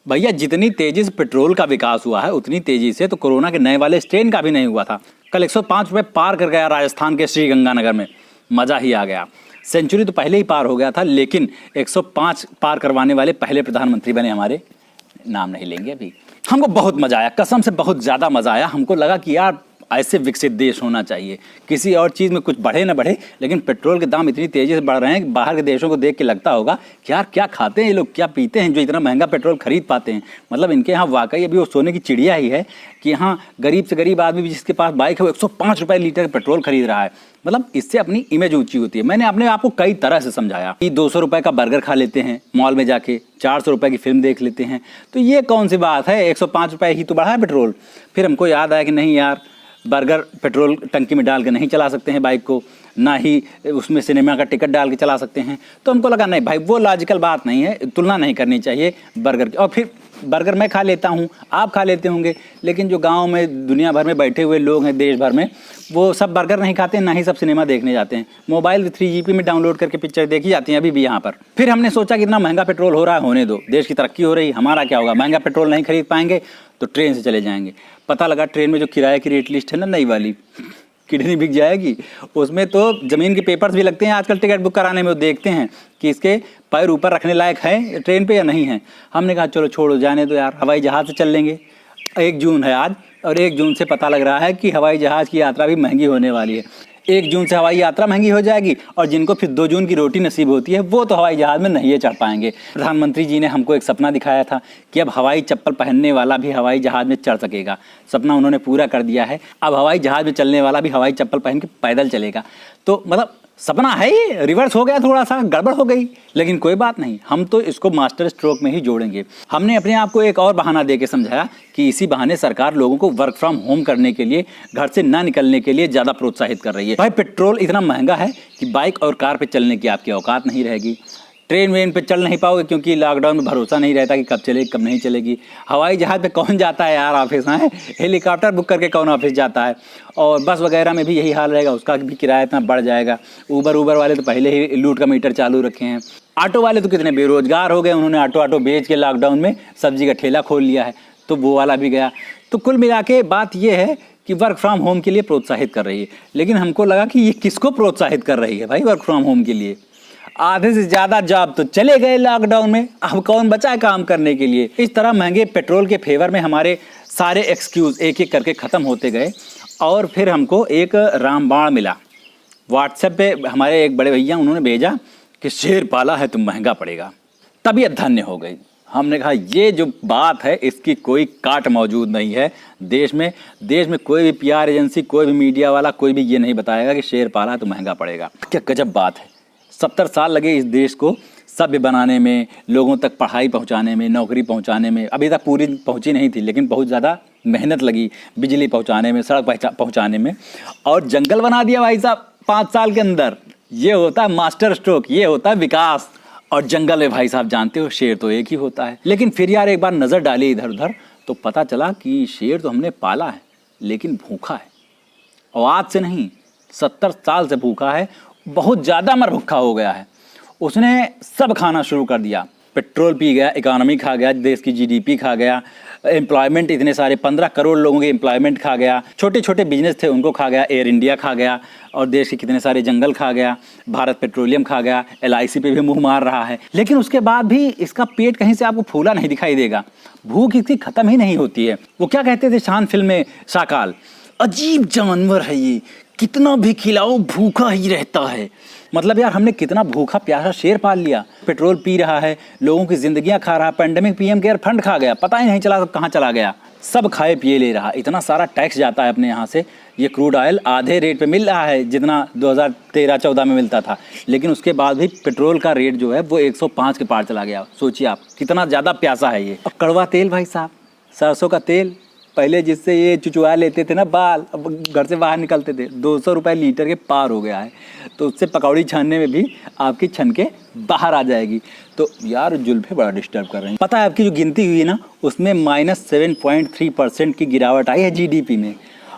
भैया जितनी तेजी से पेट्रोल का विकास हुआ है उतनी तेजी से तो कोरोना के नए वाले स्ट्रेन का भी नहीं हुआ था। कल 105 रुपये पार कर गया राजस्थान के श्रीगंगानगर में, मज़ा ही आ गया। सेंचुरी तो पहले ही पार हो गया था, लेकिन 105 पार करवाने वाले पहले प्रधानमंत्री बने हमारे, नाम नहीं लेंगे अभी। हमको बहुत मज़ा आया, कसम से बहुत ज़्यादा मज़ा आया। हमको लगा कि यार ऐसे विकसित देश होना चाहिए, किसी और चीज़ में कुछ बढ़े ना बढ़े, लेकिन पेट्रोल के दाम इतनी तेज़ी से बढ़ रहे हैं कि बाहर के देशों को देख के लगता होगा कि यार क्या खाते हैं ये लोग, क्या पीते हैं जो इतना महंगा पेट्रोल खरीद पाते हैं। मतलब इनके यहाँ वाकई अभी वो सोने की चिड़िया ही है कि यहाँ गरीब से गरीब आदमी भी जिसके पास बाइक है वो 105 रुपये लीटर पेट्रोल खरीद रहा है। मतलब इससे अपनी इमेज ऊंची होती है। मैंने अपने आप को कई तरह से समझाया कि 200 रुपये का बर्गर खा लेते हैं मॉल में जाके, 400 रुपये की फिल्म देख लेते हैं, तो ये कौन सी बात है, 105 रुपये ही तो बढ़ा है पेट्रोल। फिर हमको याद आया कि नहीं यार, बर्गर पेट्रोल टंकी में डाल के नहीं चला सकते हैं बाइक को, ना ही उसमें सिनेमा का टिकट डाल के चला सकते हैं। तो हमको लगा नहीं भाई, वो लॉजिकल बात नहीं है, तुलना नहीं करनी चाहिए बर्गर की। और फिर बर्गर मैं खा लेता हूँ, आप खा लेते होंगे, लेकिन जो गांव में दुनिया भर में बैठे हुए लोग हैं देश भर में, वो सब बर्गर नहीं खाते, ना ही सब सिनेमा देखने जाते हैं। मोबाइल 3GP में डाउनलोड करके पिक्चर देखी जाती हैं अभी भी यहाँ पर। फिर हमने सोचा कि इतना महंगा पेट्रोल हो रहा है, होने दो, देश की तरक्की हो रही, हमारा क्या होगा, महंगा पेट्रोल नहीं खरीद पाएंगे तो ट्रेन से चले जाएंगे। पता लगा ट्रेन में जो किराए की रेट लिस्ट है ना नई वाली, किडनी बिक जाएगी। उसमें तो ज़मीन के पेपर्स भी लगते हैं आजकल टिकट बुक कराने में, वो देखते हैं कि इसके पैर ऊपर रखने लायक है ट्रेन पे या नहीं है। हमने कहा चलो छोड़ो, जाने दो यार, हवाई जहाज़ से चल लेंगे। 1 जून है आज, और 1 जून से पता लग रहा है कि हवाई जहाज़ की यात्रा भी महंगी होने वाली है। 1 जून से हवाई यात्रा महंगी हो जाएगी, और जिनको फिर 2 जून की रोटी नसीब होती है वो तो हवाई जहाज़ में नहीं चढ़ पाएंगे। प्रधानमंत्री जी ने हमको एक सपना दिखाया था कि अब हवाई चप्पल पहनने वाला भी हवाई जहाज़ में चढ़ सकेगा। सपना उन्होंने पूरा कर दिया है। अब हवाई जहाज़ में चलने वाला भी हवाई चप्पल पहन के पैदल चलेगा। तो मतलब सपना है ये, रिवर्स हो गया, थोड़ा सा गड़बड़ हो गई, लेकिन कोई बात नहीं, हम तो इसको मास्टर स्ट्रोक में ही जोड़ेंगे। हमने अपने आप को एक और बहाना दे के समझाया कि इसी बहाने सरकार लोगों को वर्क फ्रॉम होम करने के लिए, घर से ना निकलने के लिए ज़्यादा प्रोत्साहित कर रही है। भाई पेट्रोल इतना महंगा है कि बाइक और कार पे चलने की आपकी औकात नहीं रहेगी। ट्रेन वेन पे चल नहीं पाओगे क्योंकि लॉकडाउन में भरोसा नहीं रहता कि कब चलेगी कब नहीं चलेगी। हवाई जहाज़ पे कौन जाता है यार ऑफिस, है हेलीकॉप्टर बुक करके कौन ऑफिस जाता है। और बस वगैरह में भी यही हाल रहेगा, उसका भी किराया इतना बढ़ जाएगा। ऊबर वाले तो पहले ही लूट का मीटर चालू रखे हैं। ऑटो वाले तो कितने बेरोजगार हो गए, उन्होंने ऑटो बेच के लॉकडाउन में सब्जी का ठेला खोल लिया है, तो वो वाला भी गया। तो कुल मिला के बात ये है कि वर्क फ्रॉम होम के लिए प्रोत्साहित कर रही है। लेकिन हमको लगा कि ये किसको प्रोत्साहित कर रही है भाई वर्क फ्रॉम होम के लिए। आधे से ज़्यादा जॉब तो चले गए लॉकडाउन में, अब कौन बचा है काम करने के लिए। इस तरह महंगे पेट्रोल के फेवर में हमारे सारे एक्सक्यूज़ एक एक करके ख़त्म होते गए, और फिर हमको एक रामबाण मिला। व्हाट्सएप पे हमारे एक बड़े भैया उन्होंने भेजा कि शेर पाला है तो महंगा पड़ेगा। तबीयत धन्य हो गई। हमने कहा ये जो बात है इसकी कोई काट मौजूद नहीं है देश में कोई भी PR एजेंसी, कोई भी मीडिया वाला, कोई भी ये नहीं बताएगा कि शेर पाला है तो महंगा पड़ेगा। क्या गजब बात है। 70 साल लगे इस देश को सभ्य बनाने में, लोगों तक पढ़ाई पहुंचाने में, नौकरी पहुंचाने में। अभी तक पूरी पहुंची नहीं थी, लेकिन बहुत ज़्यादा मेहनत लगी बिजली पहुंचाने में, सड़क पहुंचाने में, और जंगल बना दिया भाई साहब 5 साल के अंदर। ये होता है मास्टर स्ट्रोक, ये होता है विकास। और जंगल में भाई साहब जानते हो शेर तो एक ही होता है। लेकिन फिर यार एक बार नज़र डाली इधर उधर तो पता चला कि शेर तो हमने पाला है लेकिन भूखा है, और आज से नहीं 70 साल से भूखा है, बहुत ज़्यादा मरभुक्खा हो गया है। उसने सब खाना शुरू कर दिया, पेट्रोल पी गया, इकोनॉमी खा गया, देश की GDP खा गया, एम्प्लॉयमेंट इतने सारे 15 करोड़ लोगों के एम्प्लॉयमेंट खा गया, छोटे छोटे बिजनेस थे उनको खा गया, एयर इंडिया खा गया, और देश के कितने सारे जंगल खा गया, भारत पेट्रोलियम खा गया, LIC पे भी मुंह मार रहा है। लेकिन उसके बाद भी इसका पेट कहीं से आपको फूला नहीं दिखाई देगा, भूख इसकी ख़त्म ही नहीं होती है। वो क्या कहते थे शान फिल्म में शाकाल, अजीब जानवर है ये, कितना भी खिलाओ भूखा ही रहता है। मतलब यार हमने कितना भूखा प्यासा शेर पाल लिया। पेट्रोल पी रहा है, लोगों की जिंदगियां खा रहा है, पेंडेमिक PM केयर फंड खा गया, पता ही नहीं चला कहाँ चला गया, सब खाए पिए ले रहा। इतना सारा टैक्स जाता है अपने यहाँ से। ये क्रूड ऑयल आधे रेट पे मिल रहा है जितना 2013-14 में मिलता था, लेकिन उसके बाद भी पेट्रोल का रेट जो है वो 105 के पार चला गया। सोचिए आप कितना ज़्यादा प्यासा है ये। और कड़वा तेल भाई साहब, सरसों का तेल, पहले जिससे ये चुचुआ लेते थे ना बाल, अब घर से बाहर निकलते थे, 200 रुपये लीटर के पार हो गया है। तो उससे पकौड़ी छानने में भी आपकी छन के बाहर आ जाएगी। तो यार जुल्फे बड़ा डिस्टर्ब कर रहे हैं। पता है आपकी जो गिनती हुई ना उसमें -7.3% की गिरावट आई है GDP में,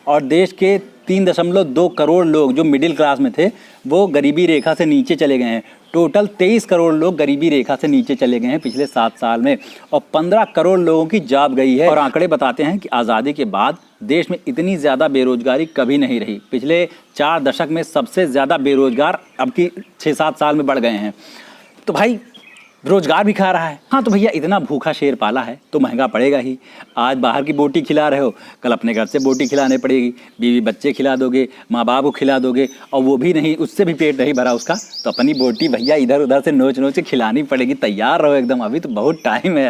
और देश के 3.2 करोड़ लोग जो मिडिल क्लास में थे वो गरीबी रेखा से नीचे चले गए हैं। टोटल 23 करोड़ लोग गरीबी रेखा से नीचे चले गए हैं पिछले 7 साल में, और 15 करोड़ लोगों की जॉब गई है। और आंकड़े बताते हैं कि आज़ादी के बाद देश में इतनी ज़्यादा बेरोजगारी कभी नहीं रही। पिछले 4 दशक में सबसे ज़्यादा बेरोजगार अब की 6-7 साल में बढ़ गए हैं। तो भाई रोजगार भी खा रहा है। हाँ तो भैया इतना भूखा शेर पाला है तो महंगा पड़ेगा ही। आज बाहर की बोटी खिला रहे हो, कल अपने घर से बोटी खिलाने पड़ेगी, बीवी बच्चे खिला दोगे, माँ बाप को खिला दोगे, और वो भी नहीं, उससे भी पेट नहीं भरा उसका, तो अपनी बोटी भैया इधर उधर से नोच नोच के खिलानी पड़ेगी। तैयार रहो एकदम, अभी तो बहुत टाइम है।